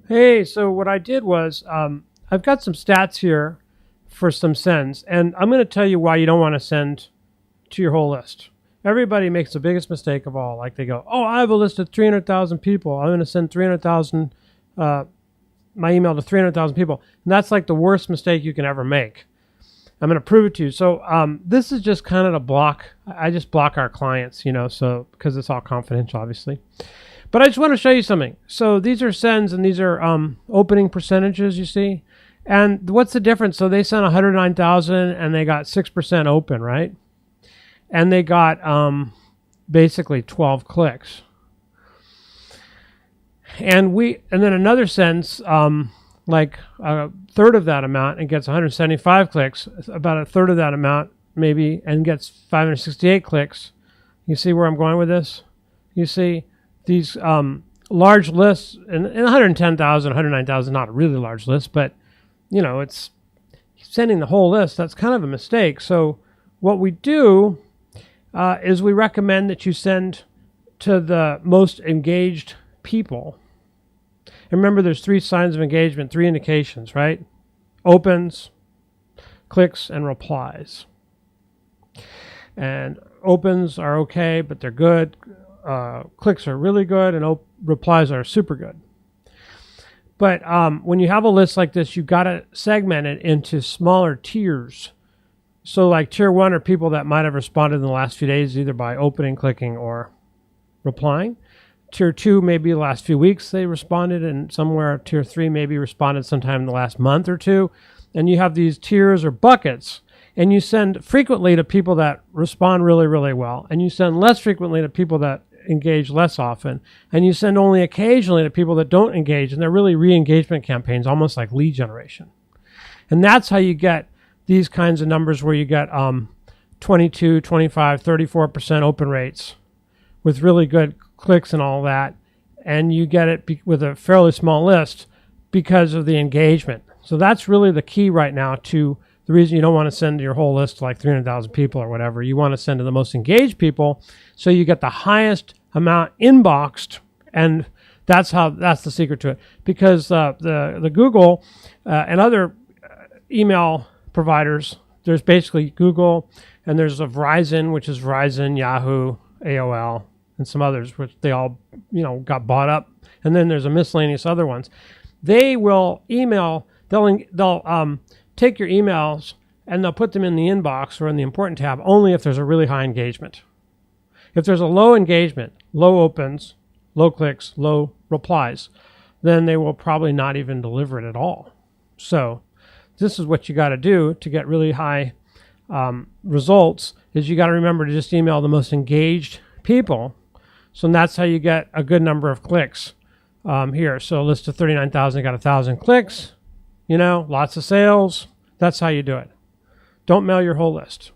Hey, so what I did was I've got some stats here for some sends, and I'm going to tell you why you don't want to send to your whole list. Everybody makes the biggest mistake of all. Like they go, oh, I have a list of 300,000 people. I'm going to send 300,000, my email to 300,000 people. And that's like the worst mistake you can ever make. I'm going to prove it to you. So this is just kind of to block. I just block our clients, so because it's all confidential, obviously. But I just want to show you something. So these are sends and these are opening percentages, you see. And what's the difference? So they sent 109,000 and they got 6% open, right? And they got basically 12 clicks. And then another sends like a third of that amount and gets 175 clicks, about a third of that amount maybe, and gets 568 clicks. You see where I'm going with this? You see these large lists, and 110,000, 109,000, not a really large list, but it's sending the whole list. That's kind of a mistake. So what we do is we recommend that you send to the most engaged people. And remember, there's 3 signs of engagement, 3 indications, right? Opens, clicks, and replies. And opens are okay, but they're good. Clicks are really good, and replies are super good. But when you have a list like this, you've got to segment it into smaller tiers. So like tier 1 are people that might have responded in the last few days, either by opening, clicking, or replying. Tier 2, maybe the last few weeks they responded, and somewhere tier 3 maybe responded sometime in the last month or two. And you have these tiers or buckets, and you send frequently to people that respond really, really well, and you send less frequently to people that engage less often, and you send only occasionally to people that don't engage, and they're really re-engagement campaigns, almost like lead generation. And that's how you get these kinds of numbers where you get 22, 25, 34% open rates with really good clicks and all that, and you get it with a fairly small list because of the engagement. So that's really the key right now to the reason you don't want to send your whole list to like 300,000 people or whatever. You want to send to the most engaged people so you get the highest amount inboxed, and that's the secret to it. Because the Google and other email providers, there's basically Google, and there's a Verizon, which is Verizon, Yahoo, AOL, and some others, which they all got bought up. And then there's a miscellaneous other ones. They will email. They'll take your emails and they'll put them in the inbox or in the important tab only if there's a really high engagement. If there's a low engagement, low opens, low clicks, low replies, then they will probably not even deliver it at all. So this is what you got to do to get really high results, is you got to remember to just email the most engaged people. So that's how you get a good number of clicks here. So a list of 39,000 got 1,000 clicks, lots of sales. That's how you do it. Don't mail your whole list.